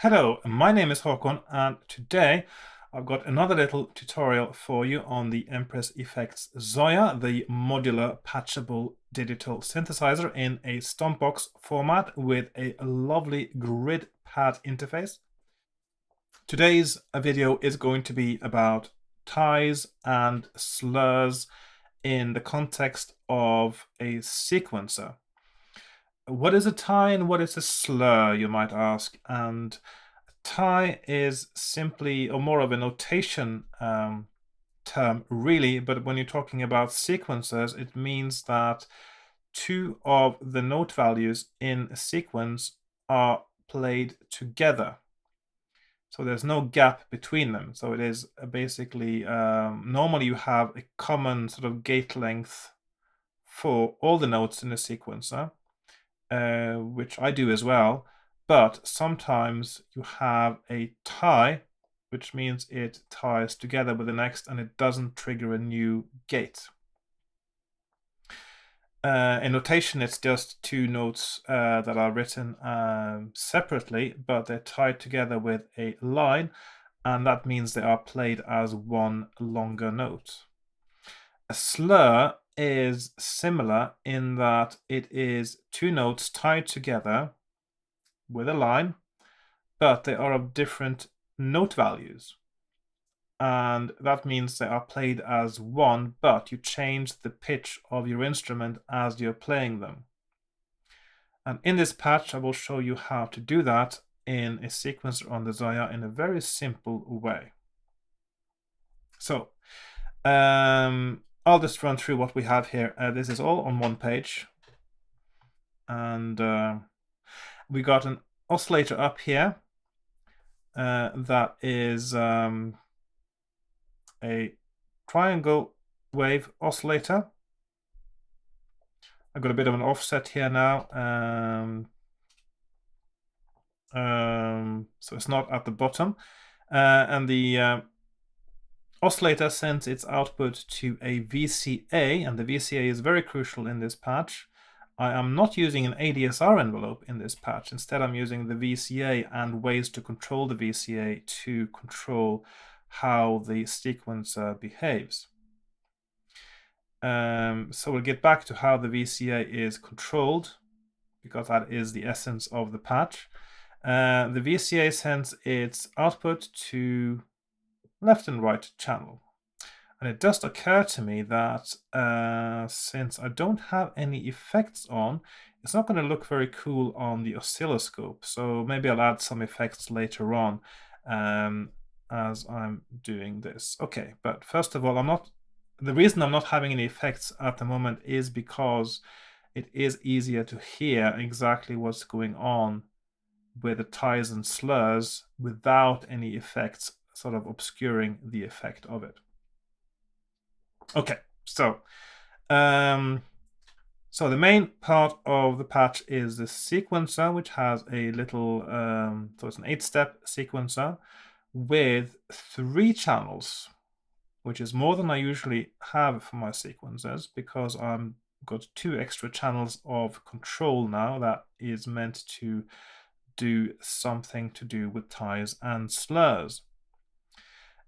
Hello, my name is Hakon, and today I've got another little tutorial for you on the Empress Effects Zoia, the modular patchable digital synthesizer in a Stompbox format with a lovely grid pad interface. Today's video is going to be about ties and slurs in the context of a sequencer. What is a tie and what is a slur, you might ask? And tie is simply or more of a notation term, really, but when you're talking about sequencers, it means that two of the note values in a sequence are played together. So there's no gap between them. So it is basically, normally you have a common sort of gate length for all the notes in a sequencer, which I do as well. But sometimes you have a tie, which means it ties together with the next and it doesn't trigger a new gate. In notation, it's just two notes that are written separately, but they're tied together with a line, and that means they are played as one longer note. A slur is similar in that it is two notes tied together with a line, but they are of different note values. And that means they are played as one, but you change the pitch of your instrument as you're playing them. And in this patch, I will show you how to do that in a sequencer on the Zoia in a very simple way. So, I'll just run through what we have here. This is all on one page. And we got an oscillator up here that is a triangle wave oscillator. I've got a bit of an offset here now. So it's not at the bottom. And the oscillator sends its output to a VCA, and the VCA is very crucial in this patch. I am not using an ADSR envelope in this patch. Instead, I'm using the VCA and ways to control the VCA to control how the sequencer behaves. So we'll get back to how the VCA is controlled, because that is the essence of the patch. The VCA sends its output to left and right channel. And it just occurred to me that since I don't have any effects on, it's not going to look very cool on the oscilloscope. So maybe I'll add some effects later on as I'm doing this. Okay, but first of all, the reason I'm not having any effects at the moment is because it is easier to hear exactly what's going on with the ties and slurs without any effects sort of obscuring the effect of it. Okay, so the main part of the patch is the sequencer, which has a little, so it's an 8-step sequencer with 3 channels, which is more than I usually have for my sequencers, because I've got 2 extra channels of control now that is meant to do something to do with ties and slurs.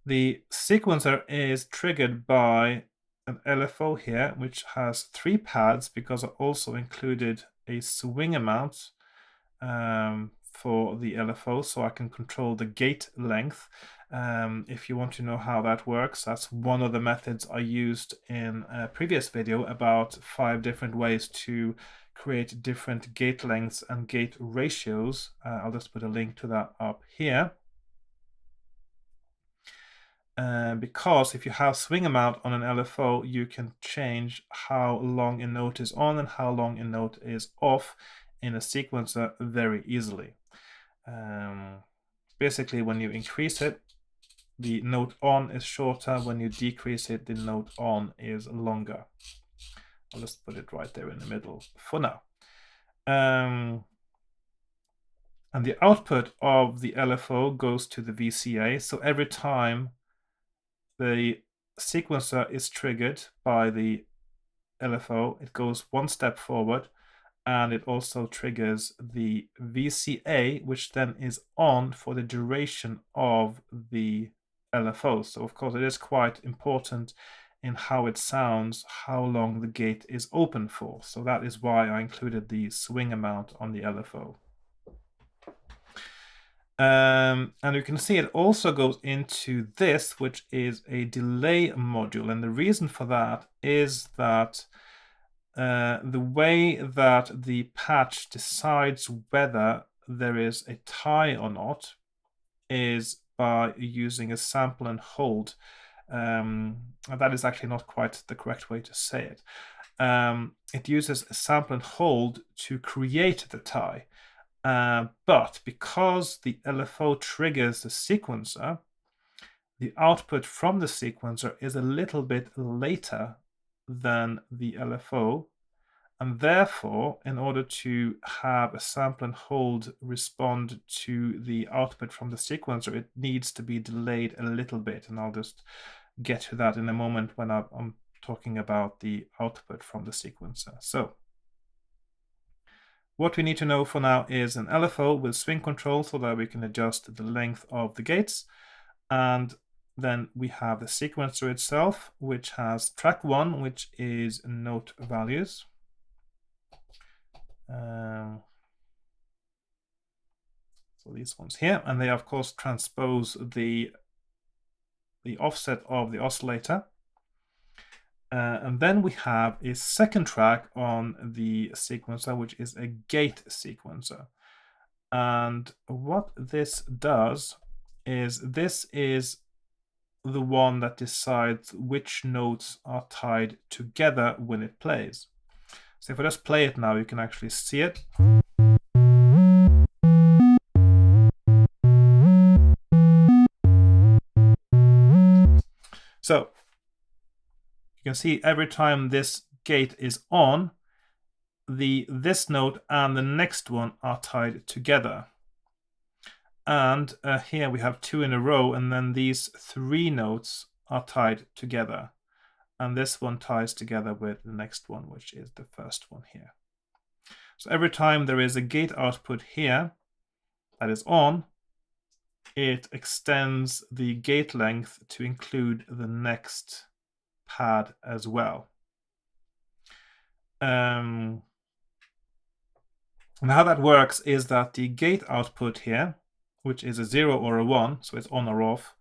The sequencer is triggered by an LFO here, which has 3 pads, because I also included a swing amount for the LFO, so I can control the gate length. If you want to know how that works, that's one of the methods I used in a previous video about 5 different ways to create different gate lengths and gate ratios. I'll just put a link to that up here. Because if you have swing amount on an LFO, you can change how long a note is on and how long a note is off in a sequencer very easily. Basically, when you increase it, the note on is shorter. When you decrease it, the note on is longer. I'll just put it right there in the middle for now. And the output of the LFO goes to the VCA. So every time the sequencer is triggered by the LFO, it goes 1 step forward, and it also triggers the VCA, which then is on for the duration of the LFO. So of course it is quite important in how it sounds, how long the gate is open for. So that is why I included the swing amount on the LFO. And you can see it also goes into this, which is a delay module. And the reason for that is that the way that the patch decides whether there is a tie or not is by using a sample and hold. That is actually not quite the correct way to say it. It uses a sample and hold to create the tie. But because the LFO triggers the sequencer, the output from the sequencer is a little bit later than the LFO, and therefore, in order to have a sample and hold respond to the output from the sequencer, it needs to be delayed a little bit, and I'll just get to that in a moment when I'm talking about the output from the sequencer. So what we need to know for now is an LFO with swing control so that we can adjust the length of the gates. And then we have the sequencer itself, which has track 1, which is note values. So these ones here, and they of course transpose the offset of the oscillator. And then we have a second track on the sequencer, which is a gate sequencer. And what this does is this is the one that decides which notes are tied together when it plays. So if I just play it now, you can actually see it. So you can see every time this gate is on, this note and the next one are tied together. And here we have 2 in a row, and then these 3 notes are tied together. And this one ties together with the next one, which is the first one here. So every time there is a gate output here that is on, it extends the gate length to include the next pad as well. And how that works is that the gate output here, which is a 0 or a 1, so it's on or off,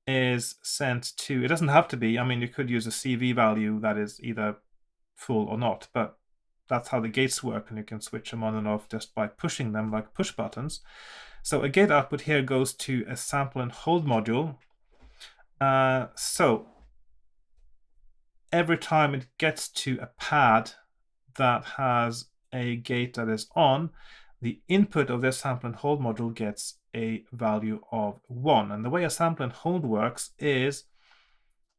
is sent to, it doesn't have to be, I mean, you could use a CV value that is either full or not, but that's how the gates work, and you can switch them on and off just by pushing them like push buttons. So a gate output here goes to a sample and hold module. So every time it gets to a pad that has a gate that is on, the input of this sample and hold module gets a value of 1. And the way a sample and hold works is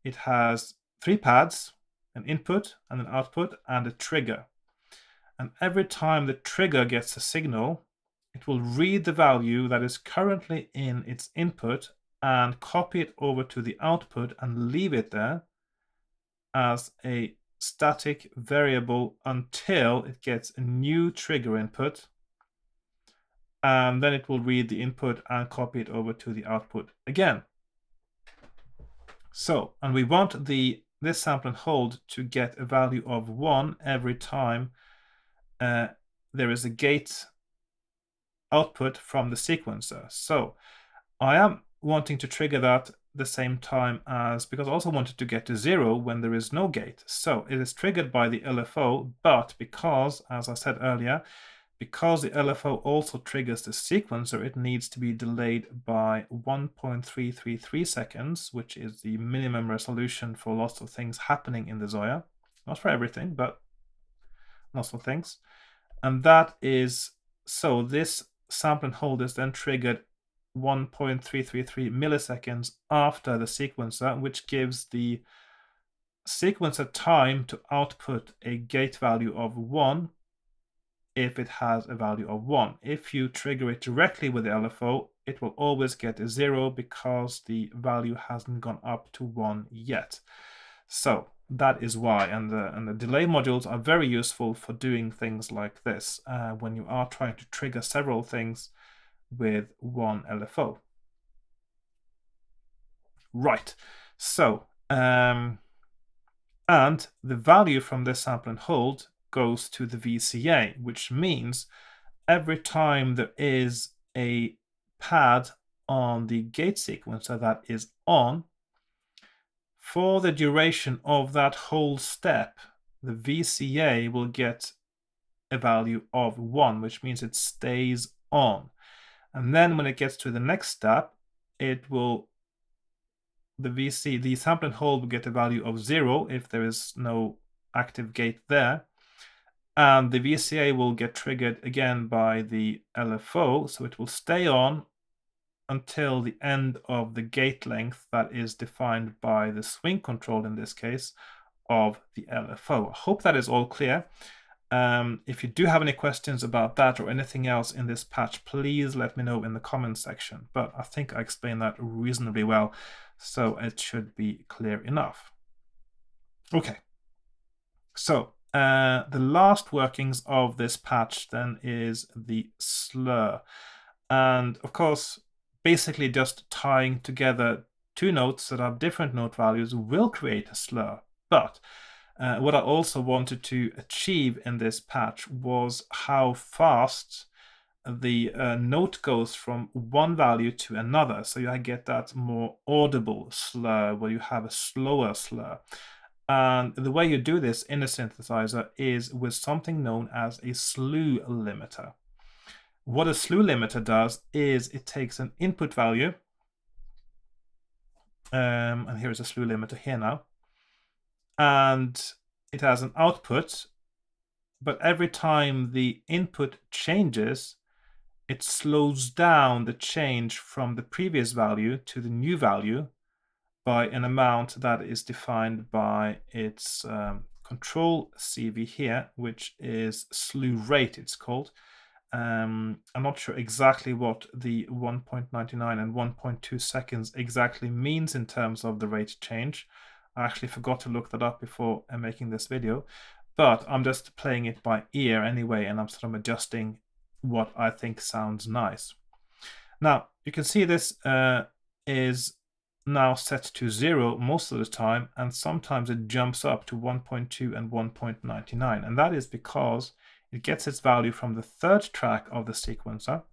it has 3 pads, an input and an output, and a trigger. And every time the trigger gets a signal, it will read the value that is currently in its input and copy it over to the output and leave it there as a static variable until it gets a new trigger input, and then it will read the input and copy it over to the output again. So, and we want this sample and hold to get a value of 1 every time there is a gate output from the sequencer. So I am wanting to trigger that the same time as, because I also wanted to get to 0 when there is no gate. So it is triggered by the LFO, but because, as I said earlier, because the LFO also triggers the sequencer, it needs to be delayed by 1.333 seconds, which is the minimum resolution for lots of things happening in the Zoia. Not for everything, but lots of things. And that is, so this sample and hold is then triggered 1.333 milliseconds after the sequencer, which gives the sequencer time to output a gate value of 1 if it has a value of 1. If you trigger it directly with the LFO, it will always get a 0 because the value hasn't gone up to 1 yet. So that is why. And the delay modules are very useful for doing things like this when you are trying to trigger several things with one LFO. Right, so and the value from this sample and hold goes to the VCA, which means every time there is a pad on the gate sequencer that is on, for the duration of that whole step, the VCA will get a value of 1, which means it stays on. And then when it gets to the next step, it will, the sample and hold will get a value of 0 if there is no active gate there. And the VCA will get triggered again by the LFO, so it will stay on until the end of the gate length that is defined by the swing control, in this case, of the LFO. I hope that is all clear. If you do have any questions about that or anything else in this patch, please let me know in the comments section. But I think I explained that reasonably well, so it should be clear enough. Okay, so the last workings of this patch then is the slur. And of course, basically just tying together two notes that have different note values will create a slur. But what I also wanted to achieve in this patch was how fast the note goes from one value to another. So you get that more audible slur where you have a slower slur. And the way you do this in a synthesizer is with something known as a slew limiter. What a slew limiter does is it takes an input value, and here's a slew limiter here now, and it has an output, but every time the input changes, it slows down the change from the previous value to the new value by an amount that is defined by its control CV here, which is slew rate, it's called. I'm not sure exactly what the 1.99 and 1.2 seconds exactly means in terms of the rate change. I actually forgot to look that up before making this video, but I'm just playing it by ear anyway, and I'm sort of adjusting what I think sounds nice. Now, you can see this is now set to 0 most of the time, and sometimes it jumps up to 1.2 and 1.99, and that is because it gets its value from the third track of the sequencer.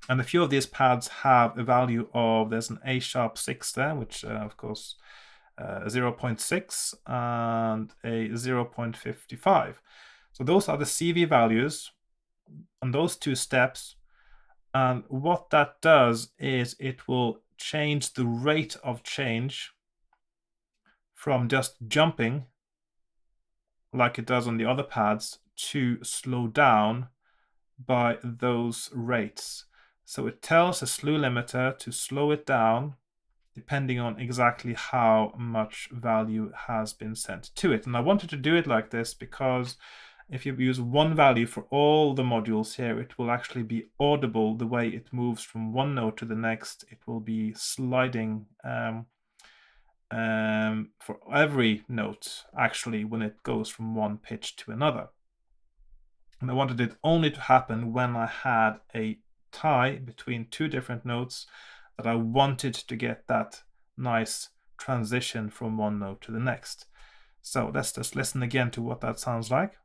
And a few of these pads have a value of, there's an A sharp 6 there, which of course 0.6 and a 0.55. So those are the CV values on those two steps. And what that does is it will change the rate of change from just jumping like it does on the other pads to slow down by those rates. So it tells the slew limiter to slow it down depending on exactly how much value has been sent to it. And I wanted to do it like this because if you use one value for all the modules here, it will actually be audible the way it moves from one note to the next. It will be sliding for every note, actually, when it goes from one pitch to another. And I wanted it only to happen when I had a tie between two different notes that I wanted to get that nice transition from one note to the next. So let's just listen again to what that sounds like.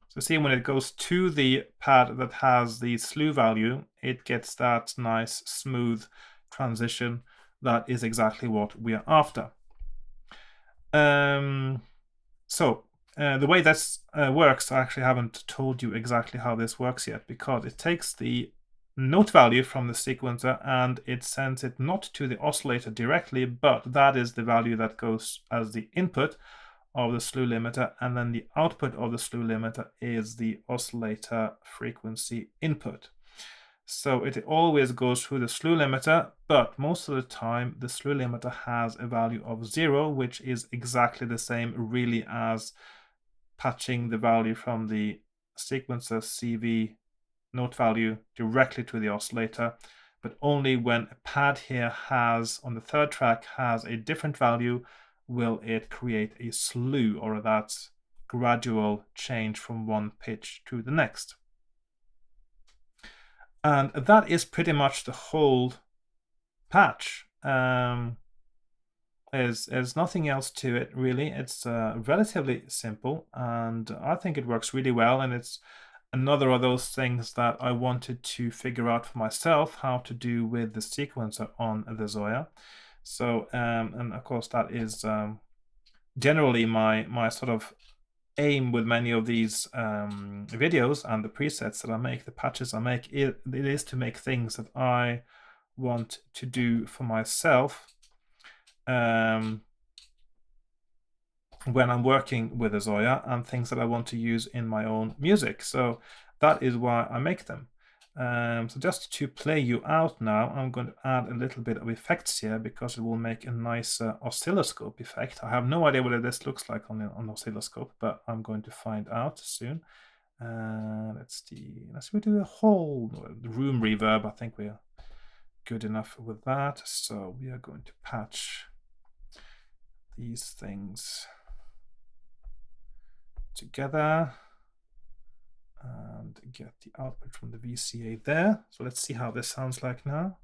So see, when it goes to the pad that has the slew value, it gets that nice smooth transition. That is exactly what we are after. So the way this works, I actually haven't told you exactly how this works yet, because it takes the note value from the sequencer and it sends it not to the oscillator directly, but that is the value that goes as the input of the slew limiter, and then the output of the slew limiter is the oscillator frequency input. So it always goes through the slew limiter, but most of the time the slew limiter has a value of 0, which is exactly the same really as patching the value from the sequencer CV note value directly to the oscillator, but only when a pad here has, on the third track, has a different value, will it create a slew, or that gradual change from one pitch to the next. And that is pretty much the whole patch. There's nothing else to it, really. It's relatively simple, and I think it works really well, and it's another of those things that I wanted to figure out for myself how to do with the sequencer on the Zoia. So, and of course that is generally my sort of aim with many of these videos and the presets that I make, the patches I make, it is to make things that I want to do for myself when I'm working with a Zoia, and things that I want to use in my own music. So that is why I make them. So just to play you out now, I'm going to add a little bit of effects here, because it will make a nice oscilloscope effect. I have no idea what this looks like on the oscilloscope, but I'm going to find out soon. Let's do a whole room reverb. I think we're good enough with that. So we are going to patch these things together and get the output from the VCA there. So let's see how this sounds like now.